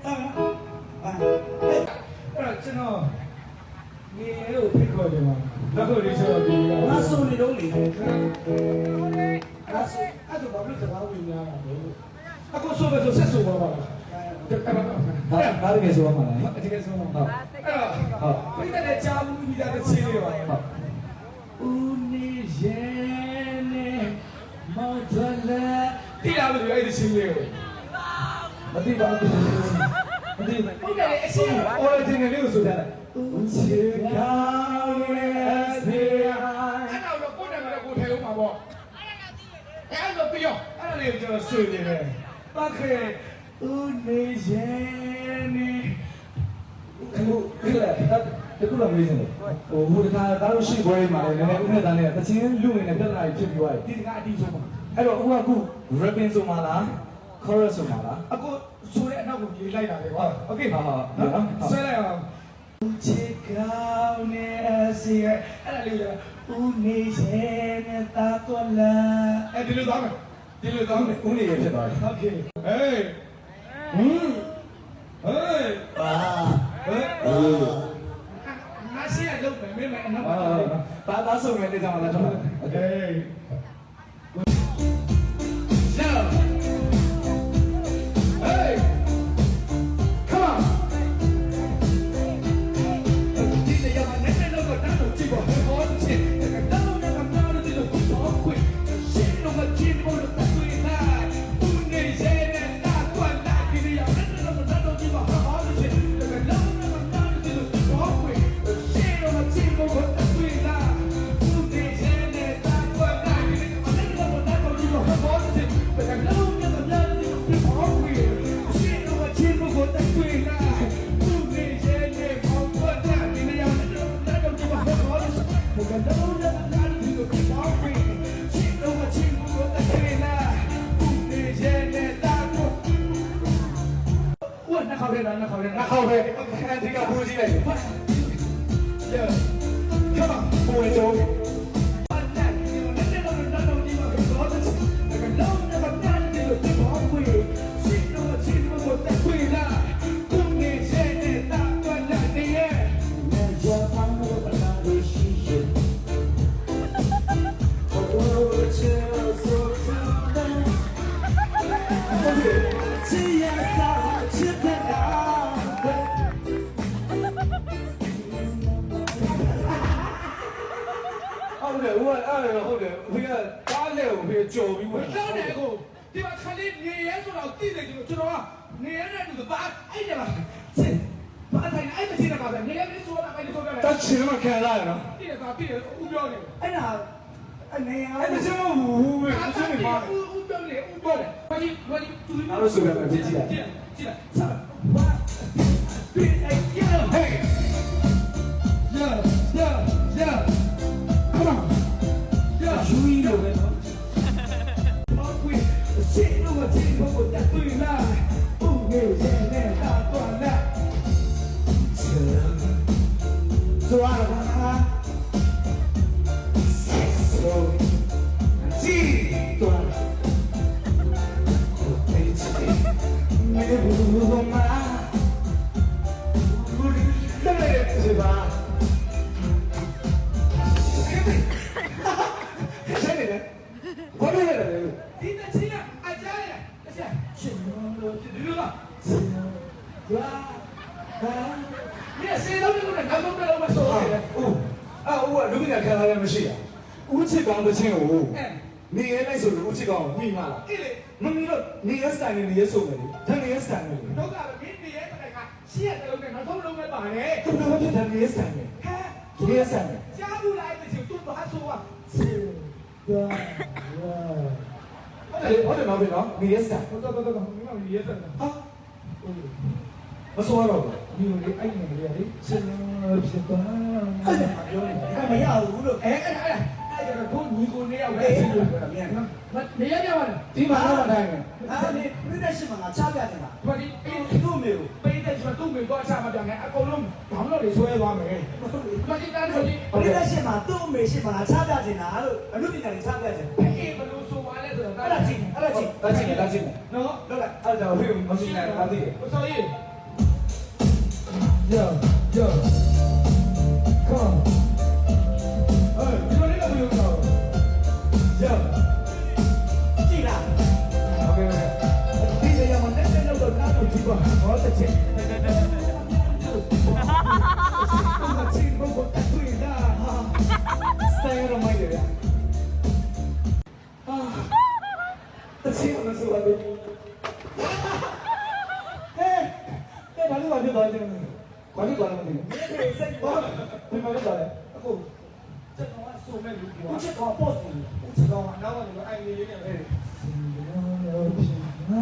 ကျွန်တော်နေလို့ဖိတ်ခေါ်တယ်မှာလက်ခုပ်လေးဆိုတော့ဒီငါဆိုနေတော့လေငါဆိုအဲ့ဒါဘာလို့တကားဝင်များတာလဲအခုဆိုပဲဆိုဆက်ဆိုပါပါလားဘာတကယ်ဆိုမှလားတကယ်ဆိုမှာဟုတ်အဲ့တော့ဟုတ်ပြတဲ့ကြားမှုမိသားတစ်ချင်းလေးပါဟုတ်ဦးနေရဲ့နဲ့မော်ဒလာတိလာလို့အဲ့ဒီချင်းလေးကိုမသိပါဘူးမသိဟုတ်တယ်အချင်း origin လေးကိုဆိုတာဦးချေကောင်းရဲ့ဆေးအဲ့တော့ကိုယ်တယ်လည်းကိုယ်ထဲဦးမှာပေါ့အဲ့တော့ပြီးရောအဲ့ဒါလေးကိုကျွန်တော်ဆွေးနေတယ်ပတ်ခဲဦးနေရဲ့နဲ့ဒီကတကူလာမလေးစင်ဟိုတခါသားတို့ရှိပွဲမှာလည်းနည်းနည်းဦးနဲ့သားနဲ့တချင်းလူဝင်နဲ့ပြဿနာဖြစ်ပြီးသွားတယ်ဒီကအတီးဆုံးပါအဲ့တော့ဦးကအခု rapping ဆိုမှလား chorus ဆိုမှလားအခုဆိုတဲ့အနောက်ကိုပြေးလိုက်တာလေကွာโอเคဟာဆွဲလိုက်အောင်ဦးချစ်ကောင်းနေစီအဲ့ဒါလေးဦးနေရဲ့နဲ့တာတော့လာအဲ့ဒီလိုသွားမယ်ဒီလိုသွားမယ်ဦးနေရဖြစ်သွားတယ်โอเคဟေးဟေးပါငါစီရလုပ်မယ်မင်းမအနောက်ပါသားဆုံးမယ်တဲ့ကြောင့်လည်းတော့โอเคနောက်ပဲဒီကဘူးကြီးလိုက်တယ်ခမကိုယ်တော့ဟုတ်တယ်ဖေကတားလဲကိုဖေကြော်ပြီးဝင်တော့တယ်ကိုဒီမှာခလေးနေရဲဆိုတော့တိတယ်ကျွန်တော်ကနေရဲတဲ့သူပါအဲ့ဒါပါစစ်ဘာတိုင်းအဲ့မချင်းတာပါပဲနေရဲလေးဆိုတာပဲလို့ပြောတယ်တတ်ချင်မှခံရရနော်တိတယ်ပါတိတယ်ဦးပြောနေအဲ့ဒါအနေရအဲ့ဒါစမဘူးပဲသူစနေပါဦးပြောလေဦးပြောတယ်ဘာကြီးသူအားလို့ဆိုရမယ်ကြည့်ကြည့်ကြည့်ဆက်ဘာဒီအဲ့ယောဟေးyeah come on chú ý đồ về nó nó quỳ chị nó mà chị không có nhắc tùy là u nghề dễ nè ta toàn là chờ rồi là con ha rồi chị toàn thấy chị mẹ buồn má đây là bàဘာလဲဒီတချီအကြရတချာရှင်လို့ဒီလိုလားဘာမြေစေတော့ဒီကတော့နောက်တော့မဆိုးတယ်ဦးကလူကခံရတယ်မရှိရဦးချစ်ကောင်းတဲ့ချင်းကိုနေရဲလိုက်ဆိုလို့ဦးချစ်ကောင်းမိမလားအေးလေမမီတော့နေရဲစတိုင်နေရဲဆိုမယ်လေဒါနေရဲစတိုင်နေလေတော့ကမင်းနေရဲတဲ့ကရှေ့တဲ့လုံးနဲ့နောက်ဆုံးလုံးနဲ့ပါတယ်သူတို့ကဖြစ်တယ်နေရဲစတိုင်နေဟဲ့နေရဲစတိုင်နေကြားဘူးလားတဲ့သူဘာဆိုอ่ะဟုတ်တယ်မဟုတ်နော်နေရဲစတိုင်ဟုတ်တော့မင်းနေရဲစတိုင်ဟာမဆိုးတော့ဘူးဒီလိုလေးအဲ့နေလေစင်ဖြစ်သွားအဲ့မရဘူးလို့အဲ့တော့ညီကိုနေရောက်ပဲစီလို့ပြောတာမြန်နော်နေရပြပါလားဒီမှာတော့တိုင်းပဲအဲ့ဒီပြည့်တဲ့ရှင်မှာငါချပြနေတာဘာဒီသူ့မေကိုပေးတဲ့ကျွန်တော်သူ့မေတော့ချမပြနဲ့အကုန်လုံးဘောင်းတော့တွေဆွဲသွားမယ်ဘာဒီတန်းဆိုဒီပြည့်တဲ့ရှင်မှာသူ့မေရှင်မှာငါချပြနေတာလို့အမှုပညာတွေချပြတယ်အေးဘယ်လိုဆိုပါလဲဆိုတော့အဲ့ဒါကြည့်နော်နော်အဲ့ဒါဟိုမရှိနိုင်တာသိတယ်ဆိုရင် Yo, yo. Come on. Hey, you don't need to be alone. Yo. ကြည့်လား Okay, okay. ဒီနေရာမှာနဲ့တော့နားတော့ကြည့်ပါဟောတဲ့ချက်။ဘာချင်ဘောကတွေ့တာဟာစတိုင်ရောမိုက်တယ်။တချင်မစိုးပါဘူး ဟဲ့ဘာလို့ဖြစ်သွားလဲဘာလို့သွားလဲမသိဘူး ။ဒီစိတ်ဘော ဒီမှာလည်းသွားတယ် အခုချက်တော့ဆိုမဲ့လူကွာ ဦးချစ်ကောင် post နေ ။ချက်တော့နောက်ကနေအိုင်လေးလေးနဲ့ပဲ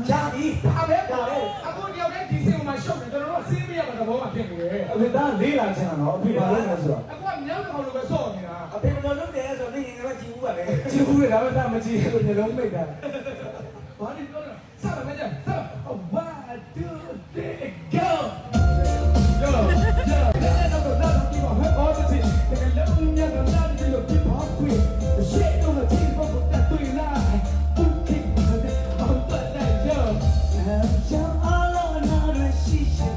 ဂျာဒီဒါပဲဒါပဲ ။အခုတယောက်တည်းဒီစင်မှာရှော့တယ်ကျွန်တော်တို့စီးမရတဲ့သဘောမှာဖြစ်နေတယ် အဖေသားလေးလာချင်တာနော်အဖေဘာလို့လဲဆိုတော့ ။အခုကမြောက်ကောင်လိုပဲဆော့နေတာ အဖေမတော်လုပ်တယ်ဆိုတော့နေငယ်ကကြည့်ဦးပါလေ ကြည့်ဘူးလေဒါပေမဲ့မကြည့်လို့မျိုးလုံးမိတ်တာ ။ဘာလို့ပြောလဲ။စမ်းမယ်ကြ။စမ်း 1 2 3 go yo yo အဲ့တော့တော့ဒီမှာဟဲ့အော်တဲ့တကယ်လုံးညကလာတယ်လို့ပြပါခွေရှေ့တော့ချင်ဖို့တတ်တွေ့လာပုတ်ကိတဲ့အောင်ပတ်တဲ့ yo ချမ်းအားလုံးနာရရှိရှိ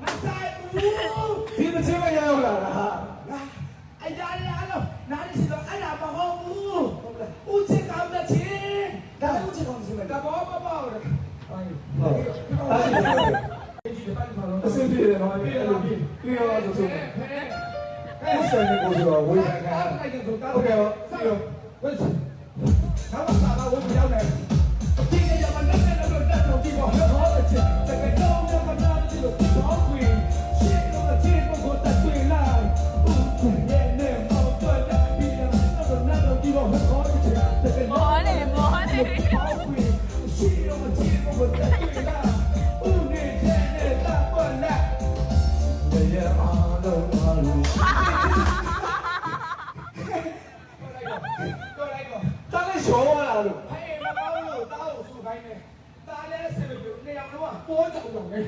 မဆိုင်ဘူး ဒီတစ်ချိန်မရောက်လာတာဟာ အရာရအောင်နားရစီတော့အဲ့ဒါမဟုတ်ဘူးဦးချစ်ကောင်းတဲ့ချင်း ဒါဦးချစ်ကောင်စီမယ် ကဘောမပေါ့တဲ့အိုင် ဟုတ်ဒါရှိတယ် ဒီပတ်မှာတော့ အစင်ပြေတယ်နော်အဲ့လိုပြီးတော့ဆိုဆိုအဲ့ဆန်နေကိုဆိုတော့ဝေးရခံဟုတ်ကဲ့ပြီးတော့ ဝေးနောက်မှာသာဝေးပြောင်းတယ်ဒီနေ့ရမနဲ့တော့တော့ဒီဘောဟောတဲ့ချက်တကယ်တော့မနာတယ်လို့ပြောခွေရှေ့တော့ချစ်ဖို့တတ်တွေ့လိုက်ဦးရဲ့နဲ့မောက်တော့ပြီးတော့တော့ဒီဘောဟောတဲ့ချက်တကယ် မောနေမောနေ ရှေ့တော့ချစ်ဖို့တတ်တွေ့လိုက်ဦးနဲ့နဲ့တပ်ပေါ်လာ ရရအားလုံးအားလုံး တော့လိုက်တော့ တားလဲရှော်လာလို့ ဟဲ့မကောင်းလို့တောက်ဆူခိုင်းနေတားလဲဆင်လို့နေရာတော့ပေါ်ကြောင်တော့လေ